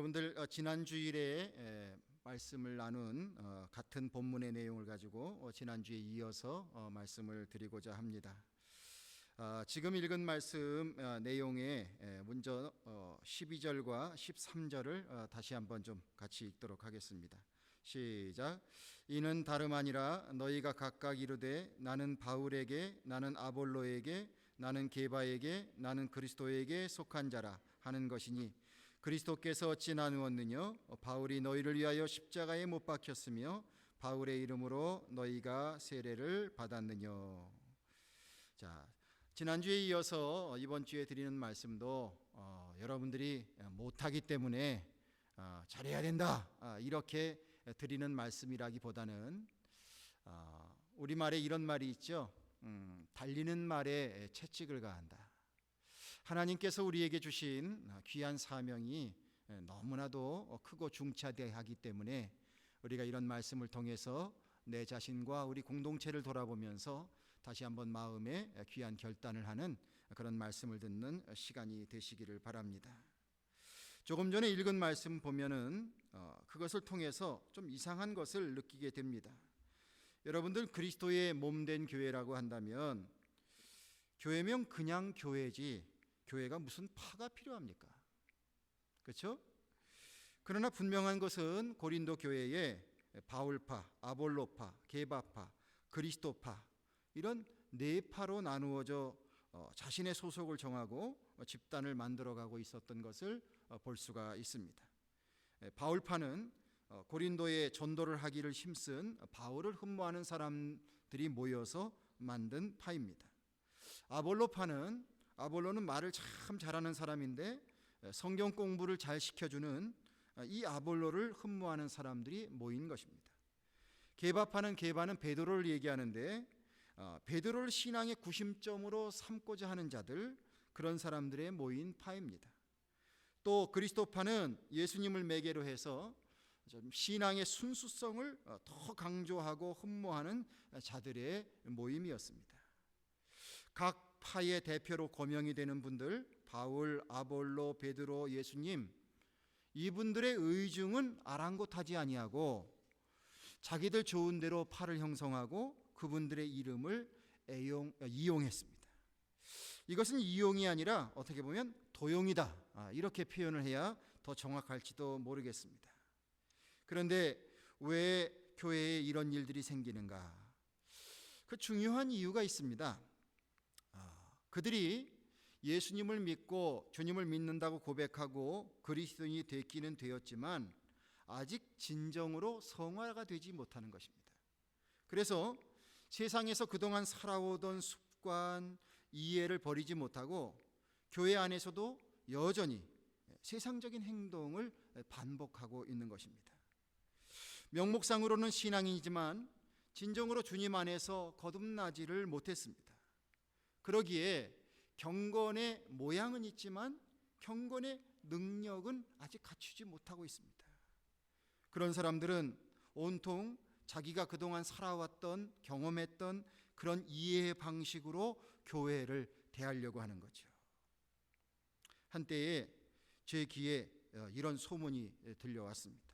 여러분들 지난 주일에 말씀을 나눈 같은 본문의 내용을 가지고 지난 주에 이어서 말씀을 드리고자 합니다. 지금 읽은 말씀 내용의 먼저 12절과 13절을 다시 한번 좀 같이 읽도록 하겠습니다. 시작. 이는 다름 아니라 너희가 각각 이르되 나는 바울에게, 나는 아볼로에게, 나는 게바에게, 나는 그리스도에게 속한 자라 하는 것이니 그리스도께서 어찌 나누었느냐? 바울이 너희를 위하여 십자가에 못 박혔으며 바울의 이름으로 너희가 세례를 받았느냐? 자, 지난주에 이어서 이번 주에 드리는 말씀도 여러분들이 못하기 때문에 잘해야 된다 이렇게 드리는 말씀이라기보다는 우리말에 이런 말이 있죠. 달리는 말에 채찍을 가한다. 하나님께서 우리에게 주신 귀한 사명이 너무나도 크고 중차대하기 때문에 우리가 이런 말씀을 통해서 내 자신과 우리 공동체를 돌아보면서 다시 한번 마음에 귀한 결단을 하는 그런 말씀을 듣는 시간이 되시기를 바랍니다. 조금 전에 읽은 말씀 보면은 그것을 통해서 좀 이상한 것을 느끼게 됩니다. 여러분들 그리스도의 몸된 교회라고 한다면 교회명 그냥 교회지 교회가 무슨 파가 필요합니까? 그렇죠? 그러나 분명한 것은 고린도 교회에 바울파, 아볼로파, 게바파, 그리스도파 이런 네 파로 나누어져 자신의 소속을 정하고 집단을 만들어가고 있었던 것을 볼 수가 있습니다. 바울파는 고린도에 전도를 하기를 힘쓴 바울을 흠모하는 사람들이 모여서 만든 파입니다. 아볼로는 말을 참 잘하는 사람인데 성경 공부를 잘 시켜주는 이 아볼로를 흠모하는 사람들이 모인 것입니다. 게바는 베드로를 얘기하는데 베드로를 신앙의 구심점으로 삼고자 하는 자들, 그런 사람들의 모인 파입니다. 또 그리스도파는 예수님을 매개로 해서 좀 신앙의 순수성을 더 강조하고 흠모하는 자들의 모임이었습니다. 각 파의 대표로 고명이 되는 분들, 바울, 아볼로, 베드로, 예수님, 이분들의 의중은 아랑곳하지 아니하고 자기들 좋은 대로 파를 형성하고 그분들의 이름을 이용했습니다. 이것은 이용이 아니라 어떻게 보면 도용이다, 이렇게 표현을 해야 더 정확할지도 모르겠습니다. 그런데 왜 교회에 이런 일들이 생기는가? 그 중요한 이유가 있습니다. 그들이 예수님을 믿고 주님을 믿는다고 고백하고 그리스도인이 됐기는 되었지만 아직 진정으로 성화가 되지 못하는 것입니다. 그래서 세상에서 그동안 살아오던 습관, 이해를 버리지 못하고 교회 안에서도 여전히 세상적인 행동을 반복하고 있는 것입니다. 명목상으로는 신앙인이지만 진정으로 주님 안에서 거듭나지를 못했습니다. 그러기에 경건의 모양은 있지만 경건의 능력은 아직 갖추지 못하고 있습니다. 그런 사람들은 온통 자기가 그동안 살아왔던 경험했던 그런 이해의 방식으로 교회를 대하려고 하는 거죠. 한때에 제 귀에 이런 소문이 들려왔습니다.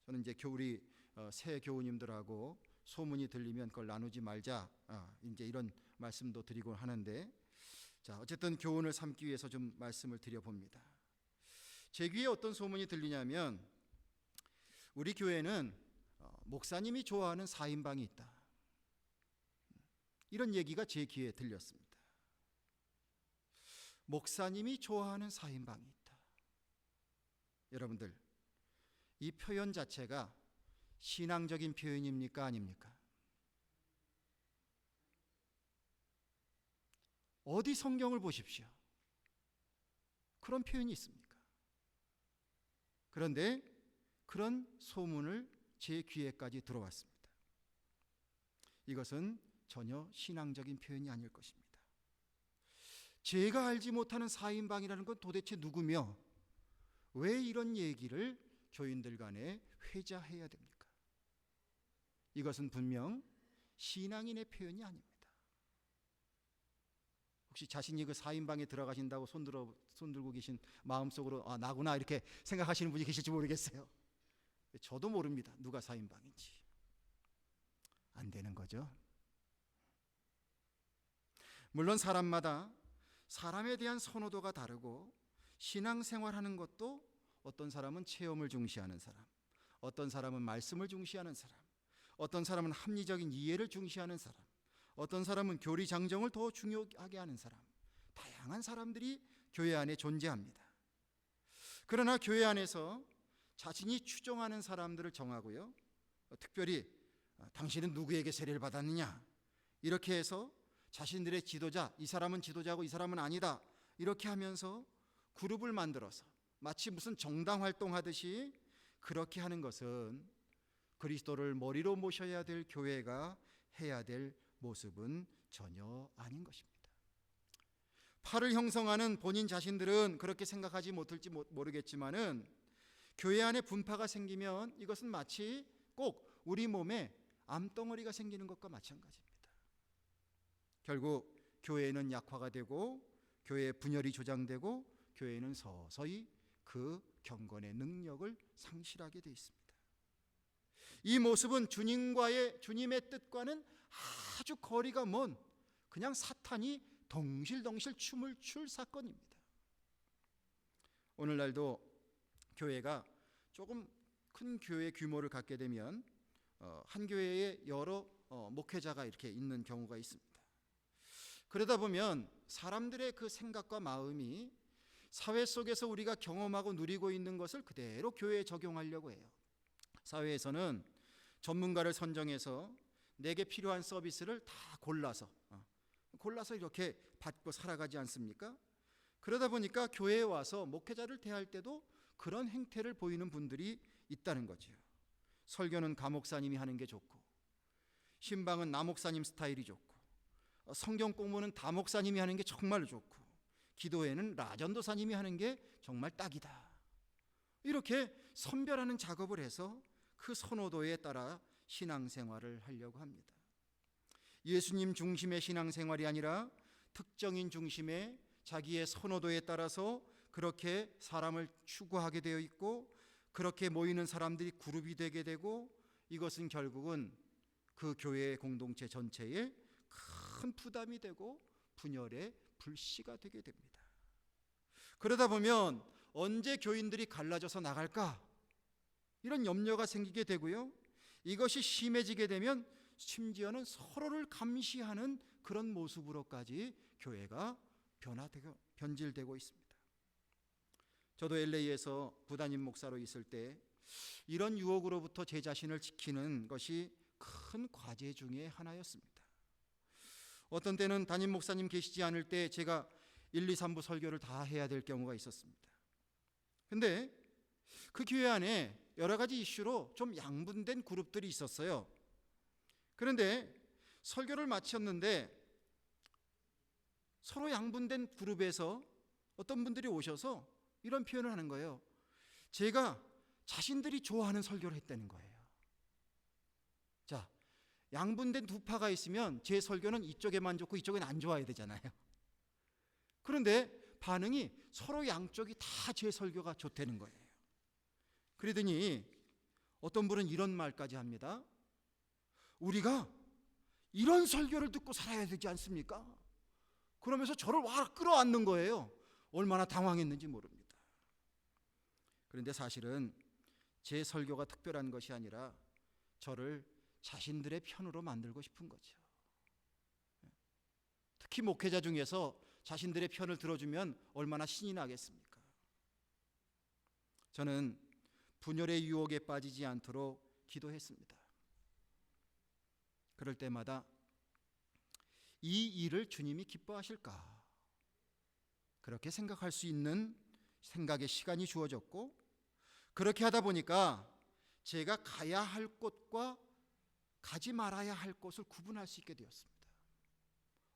저는 이제 우리 새 교우님들하고 소문이 들리면 그걸 나누지 말자, 이제 이런 말씀도 드리고 하는데, 자, 어쨌든 교훈을 삼기 위해서 좀 말씀을 드려봅니다. 제 귀에 어떤 소문이 들리냐면 우리 교회는 목사님이 좋아하는 4인방이 있다, 이런 얘기가 제 귀에 들렸습니다. 목사님이 좋아하는 4인방이 있다. 여러분들, 이 표현 자체가 신앙적인 표현입니까? 아닙니까? 어디 성경을 보십시오. 그런 표현이 있습니까? 그런데 그런 소문을 제 귀에까지 들어왔습니다. 이것은 전혀 신앙적인 표현이 아닐 것입니다. 제가 알지 못하는 4인방이라는 건 도대체 누구며 왜 이런 얘기를 교인들 간에 회자해야 됩니까? 이것은 분명 신앙인의 표현이 아닙니다. 혹시 자신이 그 4인방에 들어가신다고 손 들고 계신 마음속으로 나구나 이렇게 생각하시는 분이 계실지 모르겠어요. 저도 모릅니다. 누가 4인방인지. 안 되는 거죠. 물론 사람마다 사람에 대한 선호도가 다르고 신앙생활하는 것도 어떤 사람은 체험을 중시하는 사람, 어떤 사람은 말씀을 중시하는 사람, 어떤 사람은 합리적인 이해를 중시하는 사람, 어떤 사람은 교리 장정을 더 중요하게 하는 사람, 다양한 사람들이 교회 안에 존재합니다. 그러나 교회 안에서 자신이 추종하는 사람들을 정하고요, 특별히 당신은 누구에게 세례를 받았느냐 이렇게 해서 자신들의 지도자, 이 사람은 지도자고 이 사람은 아니다 이렇게 하면서 그룹을 만들어서 마치 무슨 정당 활동하듯이 그렇게 하는 것은 그리스도를 머리로 모셔야 될 교회가 해야 될 모습은 전혀 아닌 것입니다. 파를 형성하는 본인 자신들은 그렇게 생각하지 못할지 모르겠지만은 교회 안에 분파가 생기면 이것은 마치 꼭 우리 몸에 암덩어리가 생기는 것과 마찬가지입니다. 결국 교회는 약화가 되고 교회의 분열이 조장되고 교회는 서서히 그 경건의 능력을 상실하게 되어 있습니다. 이 모습은 주님의 뜻과는 아주 거리가 먼 그냥 사탄이 덩실덩실 춤을 출 사건입니다. 오늘날도 교회가 조금 큰 교회 규모를 갖게 되면 한 교회에 여러 목회자가 이렇게 있는 경우가 있습니다. 그러다 보면 사람들의 그 생각과 마음이 사회 속에서 우리가 경험하고 누리고 있는 것을 그대로 교회에 적용하려고 해요. 사회에서는 전문가를 선정해서 내게 필요한 서비스를 다 골라서 이렇게 받고 살아가지 않습니까? 그러다 보니까 교회에 와서 목회자를 대할 때도 그런 행태를 보이는 분들이 있다는 거죠. 설교는 가목사님이 하는 게 좋고, 신방은 나목사님 스타일이 좋고, 성경 공부는 다목사님이 하는 게 정말 좋고, 기도회는 라전도사님이 하는 게 정말 딱이다. 이렇게 선별하는 작업을 해서 그 선호도에 따라 신앙생활을 하려고 합니다. 예수님 중심의 신앙생활이 아니라 특정인 중심의 자기의 선호도에 따라서 그렇게 사람을 추구하게 되어 있고, 그렇게 모이는 사람들이 그룹이 되게 되고, 이것은 결국은 그 교회 공동체 전체에 큰 부담이 되고 분열의 불씨가 되게 됩니다. 그러다 보면 언제 교인들이 갈라져서 나갈까? 이런 염려가 생기게 되고요, 이것이 심해지게 되면 심지어는 서로를 감시하는 그런 모습으로까지 교회가 변질되고 있습니다. 저도 LA에서 부담임 목사로 있을 때 이런 유혹으로부터 제 자신을 지키는 것이 큰 과제 중에 하나였습니다. 어떤 때는 담임 목사님 계시지 않을 때 제가 1, 2, 3부 설교를 다 해야 될 경우가 있었습니다. 근데 그 교회 안에 여러 가지 이슈로 좀 양분된 그룹들이 있었어요. 그런데 설교를 마쳤는데 서로 양분된 그룹에서 어떤 분들이 오셔서 이런 표현을 하는 거예요. 제가 자신들이 좋아하는 설교를 했다는 거예요. 자, 양분된 두 파가 있으면 제 설교는 이쪽에만 좋고 이쪽엔 안 좋아야 되잖아요. 그런데 반응이 서로 양쪽이 다 제 설교가 좋다는 거예요. 그러더니 어떤 분은 이런 말까지 합니다. 우리가 이런 설교를 듣고 살아야 되지 않습니까? 그러면서 저를 와 끌어안는 거예요. 얼마나 당황했는지 모릅니다. 그런데 사실은 제 설교가 특별한 것이 아니라 저를 자신들의 편으로 만들고 싶은 거죠. 특히 목회자 중에서 자신들의 편을 들어주면 얼마나 신이 나겠습니까? 저는 분열의 유혹에 빠지지 않도록 기도했습니다. 그럴 때마다 이 일을 주님이 기뻐하실까? 그렇게 생각할 수 있는 생각의 시간이 주어졌고, 그렇게 하다 보니까 제가 가야 할 곳과 가지 말아야 할 곳을 구분할 수 있게 되었습니다.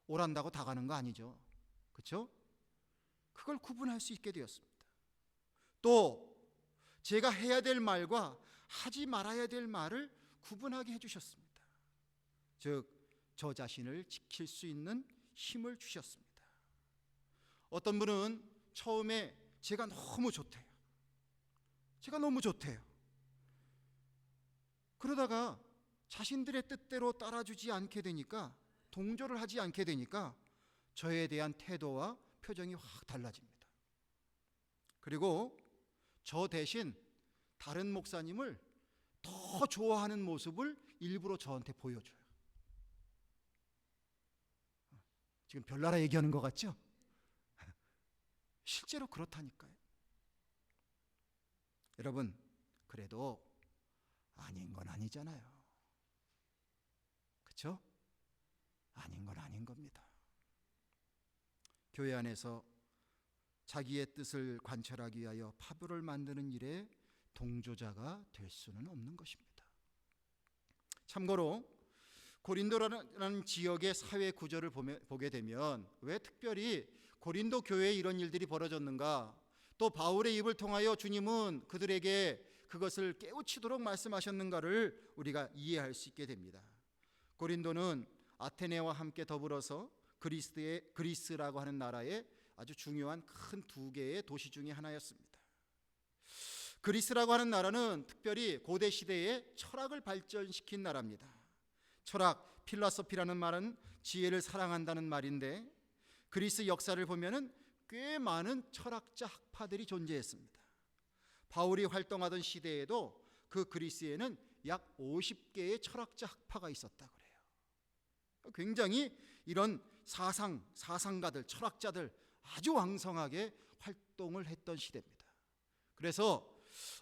오란다고 다 가는 거 아니죠. 그렇죠? 그걸 구분할 수 있게 되었습니다. 또 제가 해야 될 말과 하지 말아야 될 말을 구분하게 해주셨습니다. 즉, 저 자신을 지킬 수 있는 힘을 주셨습니다. 어떤 분은 처음에 제가 너무 좋대요. 제가 너무 좋대요. 그러다가 자신들의 뜻대로 따라주지 않게 되니까, 동조를 하지 않게 되니까 저에 대한 태도와 표정이 확 달라집니다. 그리고 저 대신 다른 목사님을 더 좋아하는 모습을 일부러 저한테 보여줘요. 지금 별나라 얘기하는 것 같죠? 실제로 그렇다니까요. 여러분, 그래도 아닌 건 아니잖아요. 그렇죠? 아닌 건 아닌 겁니다. 교회 안에서 자기의 뜻을 관철하기 위하여 파벌을 만드는 일에 동조자가 될 수는 없는 것입니다. 참고로 고린도라는 지역의 사회 구조를 보게 되면 왜 특별히 고린도 교회에 이런 일들이 벌어졌는가, 또 바울의 입을 통하여 주님은 그들에게 그것을 깨우치도록 말씀하셨는가를 우리가 이해할 수 있게 됩니다. 고린도는 아테네와 함께 더불어서 그리스라고 하는 나라의 아주 중요한 큰 두 개의 도시 중에 하나였습니다. 그리스라고 하는 나라는 특별히 고대 시대에 철학을 발전시킨 나라입니다. 철학, 필라소피라는 말은 지혜를 사랑한다는 말인데, 그리스 역사를 보면은 꽤 많은 철학자 학파들이 존재했습니다. 바울이 활동하던 시대에도 그 그리스에는 약 50개의 철학자 학파가 있었다 그래요. 굉장히 이런 사상가들, 철학자들 아주 왕성하게 활동을 했던 시대입니다. 그래서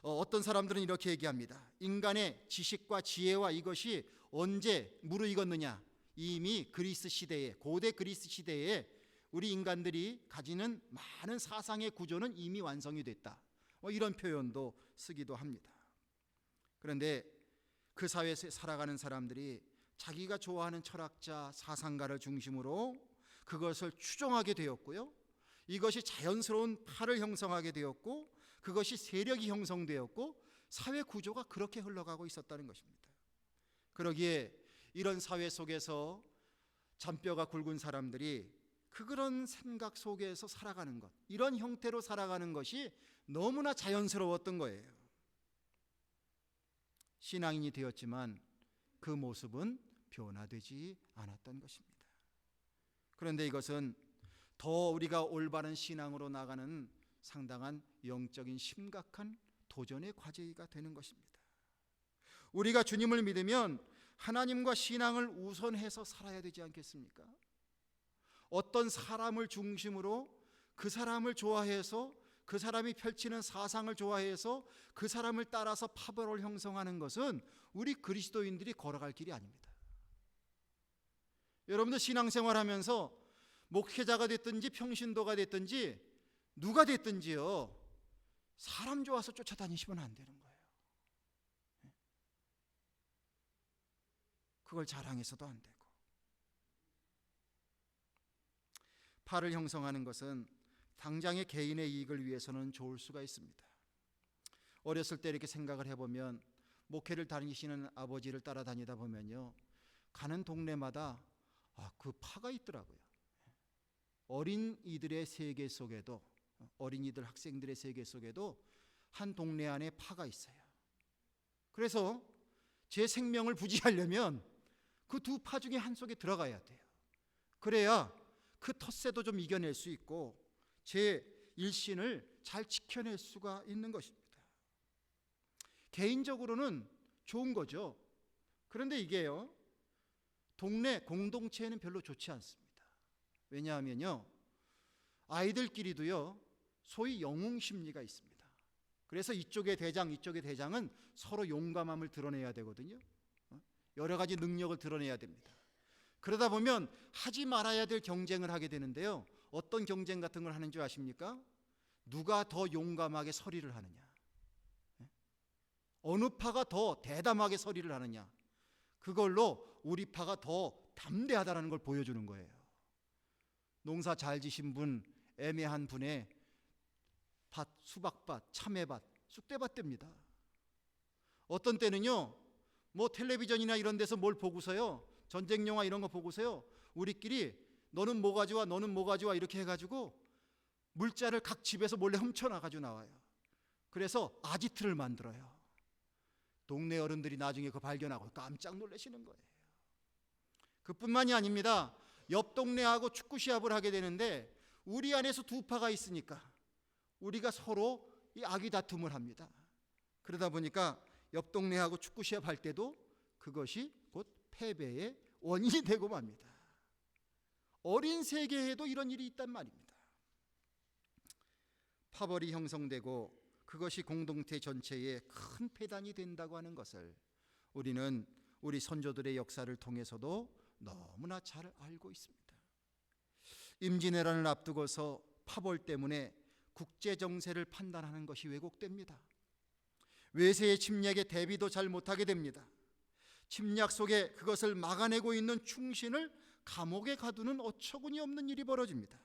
어떤 사람들은 이렇게 얘기합니다. 인간의 지식과 지혜와 이것이 언제 무르익었느냐? 이미 그리스 시대에, 고대 그리스 시대에 우리 인간들이 가지는 많은 사상의 구조는 이미 완성이 됐다, 이런 표현도 쓰기도 합니다. 그런데 그 사회에서 살아가는 사람들이 자기가 좋아하는 철학자, 사상가를 중심으로 그것을 추종하게 되었고요, 이것이 자연스러운 파를 형성하게 되었고, 그것이 세력이 형성되었고, 사회 구조가 그렇게 흘러가고 있었다는 것입니다. 그러기에 이런 사회 속에서 잔뼈가 굵은 사람들이 그런 생각 속에서 살아가는 것, 이런 형태로 살아가는 것이 너무나 자연스러웠던 거예요. 신앙인이 되었지만 그 모습은 변화되지 않았던 것입니다. 그런데 이것은 더 우리가 올바른 신앙으로 나가는 상당한 영적인 심각한 도전의 과제가 되는 것입니다. 우리가 주님을 믿으면 하나님과 신앙을 우선해서 살아야 되지 않겠습니까? 어떤 사람을 중심으로 그 사람을 좋아해서, 그 사람이 펼치는 사상을 좋아해서 그 사람을 따라서 파벌을 형성하는 것은 우리 그리스도인들이 걸어갈 길이 아닙니다. 여러분들 신앙생활하면서 목회자가 됐든지 평신도가 됐든지 누가 됐든지요, 사람 좋아서 쫓아다니시면 안 되는 거예요. 그걸 자랑해서도 안 되고. 파를 형성하는 것은 당장의 개인의 이익을 위해서는 좋을 수가 있습니다. 어렸을 때 이렇게 생각을 해보면, 목회를 다니시는 아버지를 따라다니다 보면요, 가는 동네마다 그 파가 있더라고요. 어린이들의 세계 속에도, 어린이들 학생들의 세계 속에도 한 동네 안에 파가 있어요. 그래서 제 생명을 부지하려면 그 두 파 중에 한 속에 들어가야 돼요. 그래야 그 텃세도 좀 이겨낼 수 있고 제 일신을 잘 지켜낼 수가 있는 것입니다. 개인적으로는 좋은 거죠. 그런데 이게요, 동네 공동체에는 별로 좋지 않습니다. 왜냐하면요, 아이들끼리도요, 소위 영웅 심리가 있습니다. 그래서 이쪽의 대장, 이쪽의 대장은 서로 용감함을 드러내야 되거든요. 여러 가지 능력을 드러내야 됩니다. 그러다 보면 하지 말아야 될 경쟁을 하게 되는데요, 어떤 경쟁 같은 걸 하는 줄 아십니까? 누가 더 용감하게 서리를 하느냐, 어느 파가 더 대담하게 서리를 하느냐, 그걸로 우리 파가 더 담대하다는 걸 보여주는 거예요. 농사 잘 지신 분, 애매한 분의 밭, 수박밭, 참외밭, 쑥대밭 됩니다. 어떤 때는요, 뭐 텔레비전이나 이런 데서 뭘 보고서요, 전쟁 영화 이런 거 보고서요, 우리끼리 너는 뭐 가져와, 너는 뭐 가져와 이렇게 해가지고 물자를 각 집에서 몰래 훔쳐나가지고 나와요. 그래서 아지트를 만들어요. 동네 어른들이 나중에 그거 발견하고 깜짝 놀라시는 거예요. 그뿐만이 아닙니다. 옆 동네하고 축구 시합을 하게 되는데 우리 안에서 두 파가 있으니까 우리가 서로 이 악의 다툼을 합니다. 그러다 보니까 옆 동네하고 축구 시합 할 때도 그것이 곧 패배의 원인이 되고 맙니다. 어린 세계에도 이런 일이 있단 말입니다. 파벌이 형성되고 그것이 공동체 전체에 큰 폐단이 된다고 하는 것을 우리는 우리 선조들의 역사를 통해서도 너무나 잘 알고 있습니다. 임진왜란을 앞두고서 파벌 때문에 국제 정세를 판단하는 것이 왜곡됩니다. 외세의 침략에 대비도 잘 못하게 됩니다. 침략 속에 그것을 막아내고 있는 충신을 감옥에 가두는 어처구니 없는 일이 벌어집니다.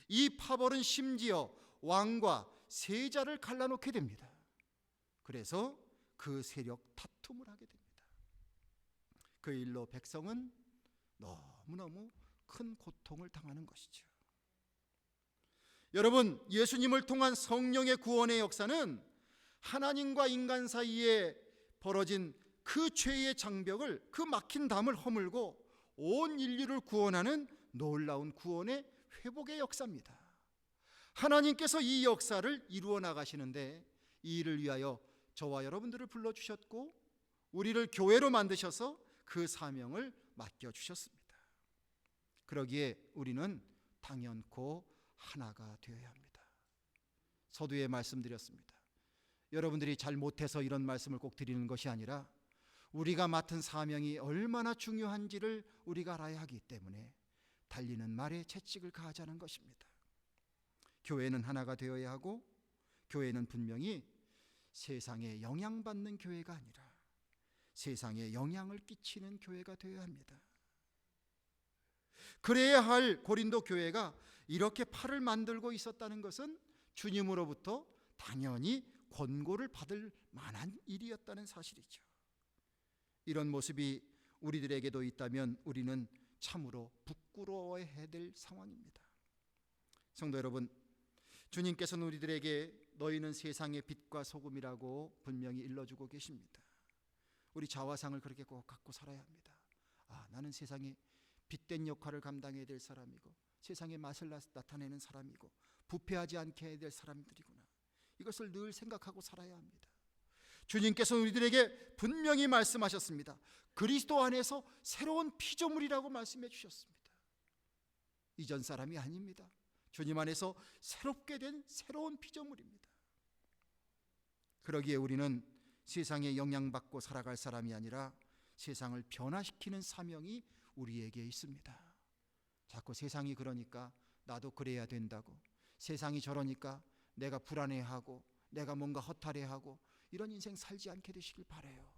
이 파벌은 심지어 왕과 세자를 갈라놓게 됩니다. 그래서 그 세력 다툼을 하게 됩니다. 그 일로 백성은 너무너무 큰 고통을 당하는 것이죠. 여러분, 예수님을 통한 성령의 구원의 역사는 하나님과 인간 사이에 벌어진 그 죄의 장벽을, 그 막힌 담을 허물고 온 인류를 구원하는 놀라운 구원의 회복의 역사입니다. 하나님께서 이 역사를 이루어 나가시는데 이 일을 위하여 저와 여러분들을 불러주셨고 우리를 교회로 만드셔서 그 사명을 맡겨주셨습니다. 그러기에 우리는 당연코 하나가 되어야 합니다. 서두에 말씀드렸습니다. 여러분들이 잘 못해서 이런 말씀을 꼭 드리는 것이 아니라 우리가 맡은 사명이 얼마나 중요한지를 우리가 알아야 하기 때문에 달리는 말에 채찍을 가하자는 것입니다. 교회는 하나가 되어야 하고 교회는 분명히 세상에 영향받는 교회가 아니라 세상에 영향을 끼치는 교회가 되어야 합니다. 그래야 할 고린도 교회가 이렇게 팔을 만들고 있었다는 것은 주님으로부터 당연히 권고를 받을 만한 일이었다는 사실이죠. 이런 모습이 우리들에게도 있다면 우리는 참으로 부끄러워해야 될 상황입니다. 성도 여러분, 주님께서는 우리들에게 너희는 세상의 빛과 소금이라고 분명히 일러주고 계십니다. 우리 자화상을 그렇게 꼭 갖고 살아야 합니다. 나는 세상에 빛된 역할을 감당해야 될 사람이고 세상의 맛을 나타내는 사람이고 부패하지 않게 해야 될 사람들이구나. 이것을 늘 생각하고 살아야 합니다. 주님께서는 우리들에게 분명히 말씀하셨습니다. 그리스도 안에서 새로운 피조물이라고 말씀해 주셨습니다. 이전 사람이 아닙니다. 주님 안에서 새롭게 된 새로운 피조물입니다. 그러기에 우리는 세상에 영향받고 살아갈 사람이 아니라 세상을 변화시키는 사명이 우리에게 있습니다. 자꾸 세상이 그러니까 나도 그래야 된다고, 세상이 저러니까 내가 불안해하고 내가 뭔가 허탈해하고 이런 인생 살지 않게 되시길 바라요.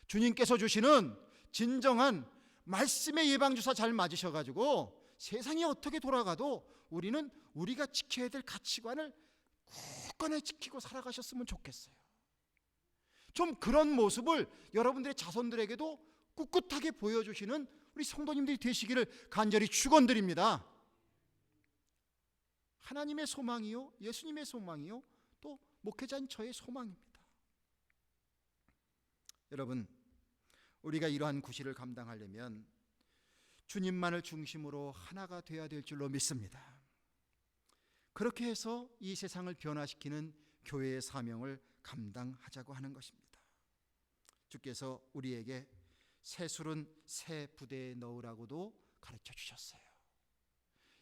주님께서 주시는 진정한 말씀의 예방주사 잘 맞으셔가지고 세상이 어떻게 돌아가도 우리는 우리가 지켜야 될 가치관을 굳건히 지키고 살아가셨으면 좋겠어요. 좀 그런 모습을 여러분들의 자손들에게도 꿋꿋하게 보여주시는 우리 성도님들이 되시기를 간절히 축원드립니다. 하나님의 소망이요, 예수님의 소망이요, 또 목회자인 저의 소망입니다. 여러분, 우리가 이러한 구실을 감당하려면 주님만을 중심으로 하나가 되어야 될 줄로 믿습니다. 그렇게 해서 이 세상을 변화시키는 교회의 사명을 감당하자고 하는 것입니다. 주께서 우리에게 새술은 새 부대에 넣으라고도 가르쳐 주셨어요.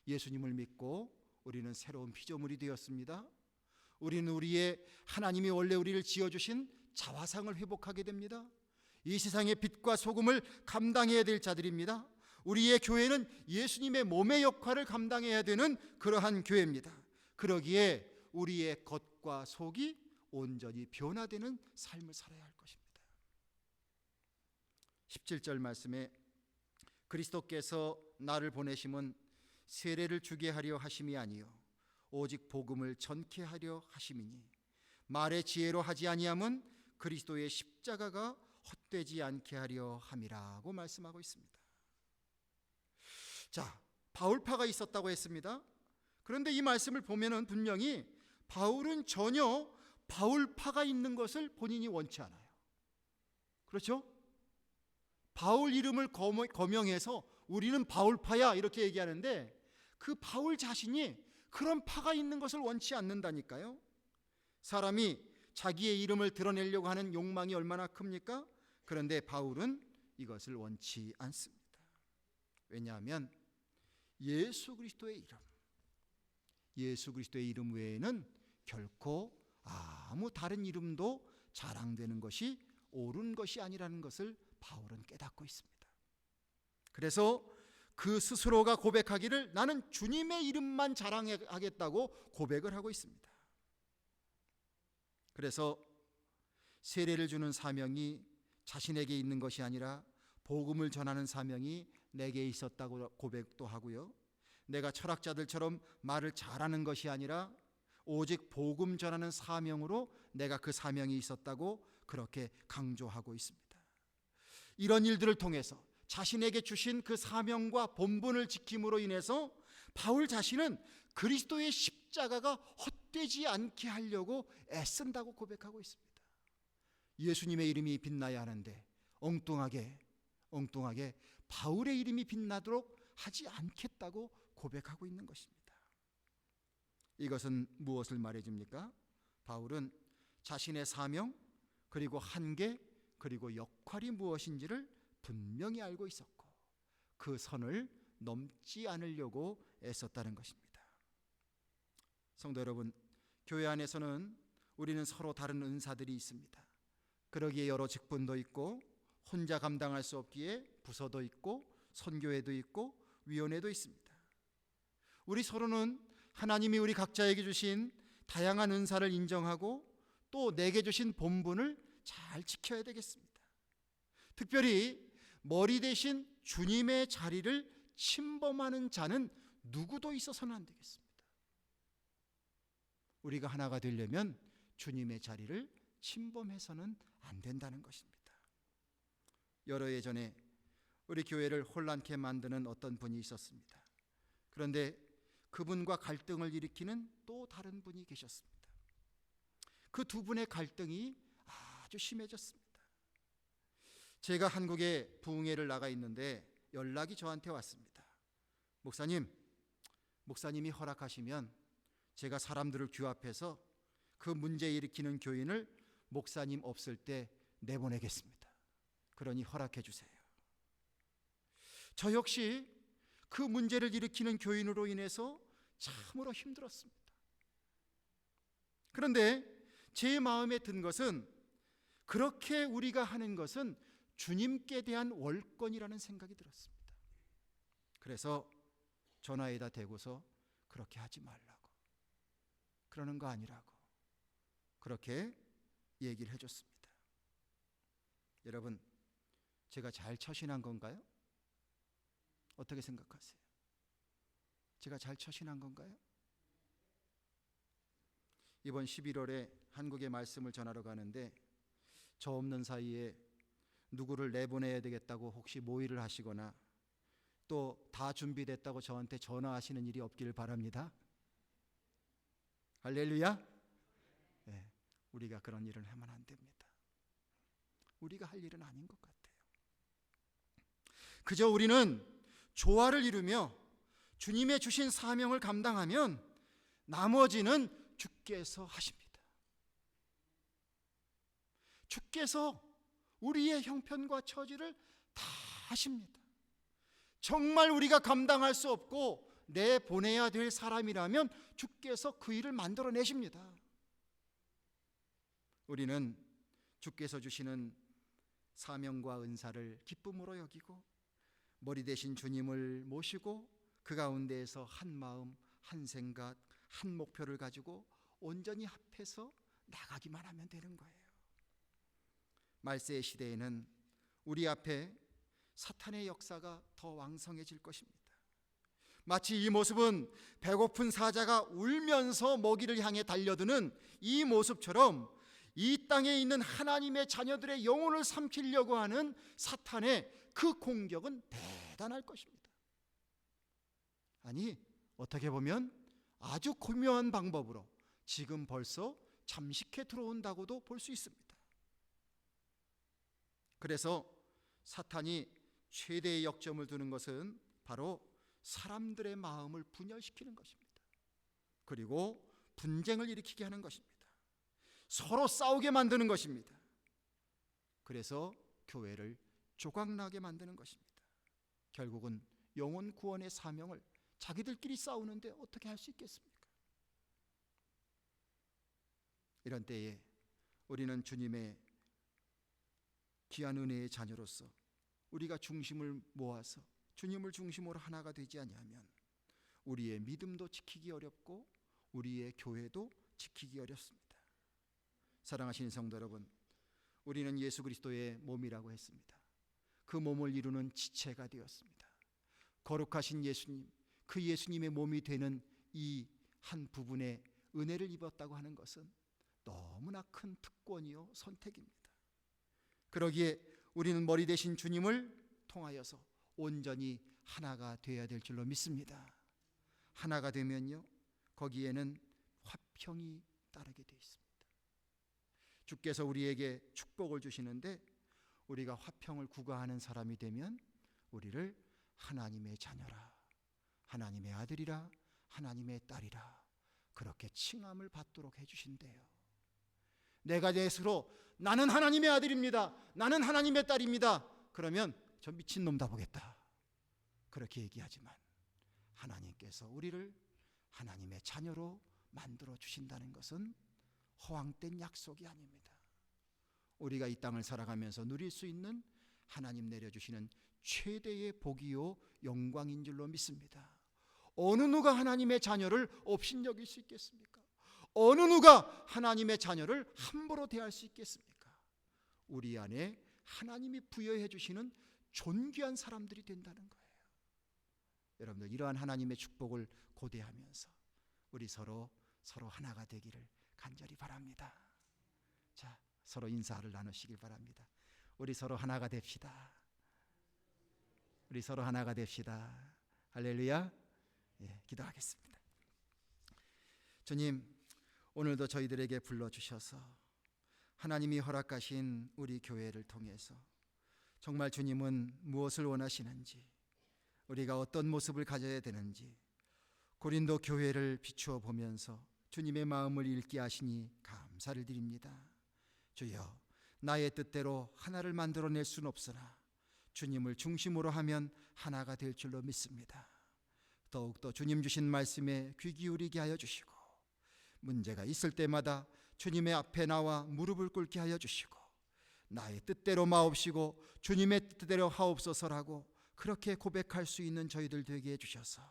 예수님을 믿고 우리는 새로운 피조물이 되었습니다. 우리는 우리의 하나님이 원래 우리를 지어주신 자화상을 회복하게 됩니다. 이 세상의 빛과 소금을 감당해야 될 자들입니다. 우리의 교회는 예수님의 몸의 역할을 감당해야 되는 그러한 교회입니다. 그러기에 우리의 겉과 속이 온전히 변화되는 삶을 살아야 할 것입니다. 17절 말씀에 그리스도께서 나를 보내심은 세례를 주게 하려 하심이 아니요 오직 복음을 전케 하려 하심이니 말의 지혜로 하지 아니함은 그리스도의 십자가가 헛되지 않게 하려 함이라고 말씀하고 있습니다. 자, 바울파가 있었다고 했습니다. 그런데 이 말씀을 보면은 분명히 바울은 전혀 바울파가 있는 것을 본인이 원치 않아요. 그렇죠? 바울 이름을 거명해서 우리는 바울파야 이렇게 얘기하는데 그 바울 자신이 그런 파가 있는 것을 원치 않는다니까요. 사람이 자기의 이름을 드러내려고 하는 욕망이 얼마나 큽니까? 그런데 바울은 이것을 원치 않습니다. 왜냐하면 예수 그리스도의 이름 외에는 결코 아무 다른 이름도 자랑되는 것이 옳은 것이 아니라는 것을 바울은 깨닫고 있습니다. 그래서 그 스스로가 고백하기를 나는 주님의 이름만 자랑하겠다고 고백을 하고 있습니다. 그래서 세례를 주는 사명이 자신에게 있는 것이 아니라 복음을 전하는 사명이 내게 있었다고 고백도 하고요. 내가 철학자들처럼 말을 잘하는 것이 아니라 오직 복음 전하는 사명으로 내가 그 사명이 있었다고 그렇게 강조하고 있습니다. 이런 일들을 통해서 자신에게 주신 그 사명과 본분을 지킴으로 인해서 바울 자신은 그리스도의 십자가가 헛되지 않게 하려고 애쓴다고 고백하고 있습니다. 예수님의 이름이 빛나야 하는데 엉뚱하게 바울의 이름이 빛나도록 하지 않겠다고 고백하고 있는 것입니다. 이것은 무엇을 말해줍니까? 바울은 자신의 사명 그리고 한계 그리고 역할이 무엇인지를 분명히 알고 있었고 그 선을 넘지 않으려고 애썼다는 것입니다. 성도 여러분, 교회 안에서는 우리는 서로 다른 은사들이 있습니다. 그러기에 여러 직분도 있고 혼자 감당할 수 없기에 부서도 있고 선교회도 있고 위원회도 있습니다. 우리 서로는 하나님이 우리 각자에게 주신 다양한 은사를 인정하고 또 내게 주신 본분을 잘 지켜야 되겠습니다. 특별히 머리 대신 주님의 자리를 침범하는 자는 누구도 있어서는 안 되겠습니다. 우리가 하나가 되려면 주님의 자리를 침범해서는 안 된다는 것입니다. 여러 해 전에 우리 교회를 혼란케 만드는 어떤 분이 있었습니다. 그런데 그분과 갈등을 일으키는 또 다른 분이 계셨습니다. 그 두 분의 갈등이 아주 심해졌습니다. 제가 한국에 부흥회를 나가 있는데 연락이 저한테 왔습니다. 목사님이 허락하시면 제가 사람들을 규합해서 그 문제 일으키는 교인을 목사님 없을 때 내보내겠습니다. 그러니 허락해 주세요. 저 역시 그 문제를 일으키는 교인으로 인해서 참으로 힘들었습니다. 그런데 제 마음에 든 것은 그렇게 우리가 하는 것은 주님께 대한 월권이라는 생각이 들었습니다. 그래서 전화에다 대고서 그렇게 하지 말라고, 그러는 거 아니라고 그렇게 얘기를 해줬습니다. 여러분, 제가 잘 처신한 건가요? 어떻게 생각하세요? 제가 잘 처신한 건가요? 이번 11월에 한국에 말씀을 전하러 가는데 저 없는 사이에 누구를 내보내야 되겠다고 혹시 모의를 하시거나 또 다 준비됐다고 저한테 전화하시는 일이 없기를 바랍니다. 할렐루야. 네, 우리가 그런 일을 하면 안 됩니다. 우리가 할 일은 아닌 것 같아요. 그저 우리는 조화를 이루며 주님의 주신 사명을 감당하면 나머지는 주께서 하십니다. 주께서 우리의 형편과 처지를 다 하십니다. 정말 우리가 감당할 수 없고 내보내야 될 사람이라면 주께서 그 일을 만들어내십니다. 우리는 주께서 주시는 사명과 은사를 기쁨으로 여기고 머리 대신 주님을 모시고 그 가운데에서 한 마음, 한 생각, 한 목표를 가지고 온전히 합해서 나가기만 하면 되는 거예요. 말세의 시대에는 우리 앞에 사탄의 역사가 더 왕성해질 것입니다. 마치 이 모습은 배고픈 사자가 울면서 먹이를 향해 달려드는 이 모습처럼 이 땅에 있는 하나님의 자녀들의 영혼을 삼키려고 하는 사탄의 그 공격은 대단할 것입니다. 아니, 어떻게 보면 아주 고묘한 방법으로 지금 벌써 잠식해 들어온다고도 볼 수 있습니다. 그래서 사탄이 최대의 역점을 두는 것은 바로 사람들의 마음을 분열시키는 것입니다. 그리고 분쟁을 일으키게 하는 것입니다. 서로 싸우게 만드는 것입니다. 그래서 교회를 조각나게 만드는 것입니다. 결국은 영혼 구원의 사명을 자기들끼리 싸우는데 어떻게 할 수 있겠습니까? 이런 때에 우리는 주님의 귀한 은혜의 자녀로서 우리가 중심을 모아서 주님을 중심으로 하나가 되지 아니하면 우리의 믿음도 지키기 어렵고 우리의 교회도 지키기 어렵습니다. 사랑하시는 성도 여러분, 우리는 예수 그리스도의 몸이라고 했습니다. 그 몸을 이루는 지체가 되었습니다. 거룩하신 예수님, 그 예수님의 몸이 되는 이 한 부분에 은혜를 입었다고 하는 것은 너무나 큰 특권이요 선택입니다. 그러기에 우리는 머리 되신 주님을 통하여서 온전히 하나가 되어야 될 줄로 믿습니다. 하나가 되면요, 거기에는 화평이 따르게 되어 있습니다. 주께서 우리에게 축복을 주시는데 우리가 화평을 구가하는 사람이 되면 우리를 하나님의 자녀라, 하나님의 아들이라, 하나님의 딸이라 그렇게 칭함을 받도록 해주신대요. 내가 내 스스로 나는 하나님의 아들입니다, 나는 하나님의 딸입니다, 그러면 저 미친놈 다 보겠다 그렇게 얘기하지만 하나님께서 우리를 하나님의 자녀로 만들어 주신다는 것은 허황된 약속이 아닙니다. 우리가 이 땅을 살아가면서 누릴 수 있는 하나님 내려주시는 최대의 복이요 영광인 줄로 믿습니다. 어느 누가 하나님의 자녀를 업신여길 수 있겠습니까? 어느 누가 하나님의 자녀를 함부로 대할 수 있겠습니까? 우리 안에 하나님이 부여해 주시는 존귀한 사람들이 된다는 거예요. 여러분들 이러한 하나님의 축복을 고대하면서 우리 서로 하나가 되기를 간절히 바랍니다. 자, 서로 인사를 나누시길 바랍니다. 우리 서로 하나가 됩시다. 우리 서로 하나가 됩시다. 할렐루야. 예, 기도하겠습니다. 주님, 오늘도 저희들에게 불러주셔서 하나님이 허락하신 우리 교회를 통해서 정말 주님은 무엇을 원하시는지, 우리가 어떤 모습을 가져야 되는지 고린도 교회를 비추어 보면서 주님의 마음을 읽게 하시니 감사를 드립니다. 주여, 나의 뜻대로 하나를 만들어낼 수는 없으나 주님을 중심으로 하면 하나가 될 줄로 믿습니다. 더욱더 주님 주신 말씀에 귀 기울이게 하여 주시고 문제가 있을 때마다 주님의 앞에 나와 무릎을 꿇게 하여 주시고 나의 뜻대로 마옵시고 주님의 뜻대로 하옵소서라고 그렇게 고백할 수 있는 저희들 되게 해주셔서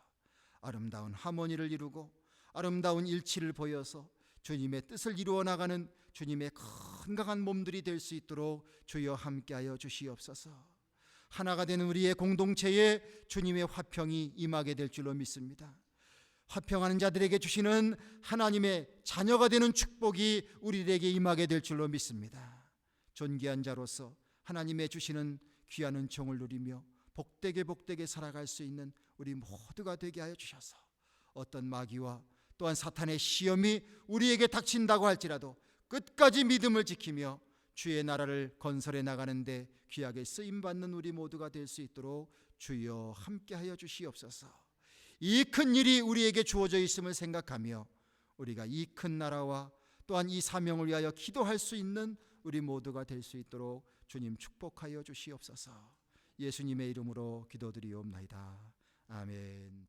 아름다운 하모니를 이루고 아름다운 일치를 보여서 주님의 뜻을 이루어 나가는 주님의 건강한 몸들이 될 수 있도록 주여 함께하여 주시옵소서. 하나가 되는 우리의 공동체에 주님의 화평이 임하게 될 줄로 믿습니다. 화평하는 자들에게 주시는 하나님의 자녀가 되는 축복이 우리에게 임하게 될 줄로 믿습니다. 존귀한 자로서 하나님의 주시는 귀한 은총을 누리며 복되게 살아갈 수 있는 우리 모두가 되게 하여 주셔서 어떤 마귀와 또한 사탄의 시험이 우리에게 닥친다고 할지라도 끝까지 믿음을 지키며 주의 나라를 건설해 나가는데 귀하게 쓰임받는 우리 모두가 될 수 있도록 주여 함께하여 주시옵소서. 이 큰 일이 우리에게 주어져 있음을 생각하며 우리가 이 큰 나라와 또한 이 사명을 위하여 기도할 수 있는 우리 모두가 될 수 있도록 주님 축복하여 주시옵소서. 예수님의 이름으로 기도드리옵나이다. 아멘.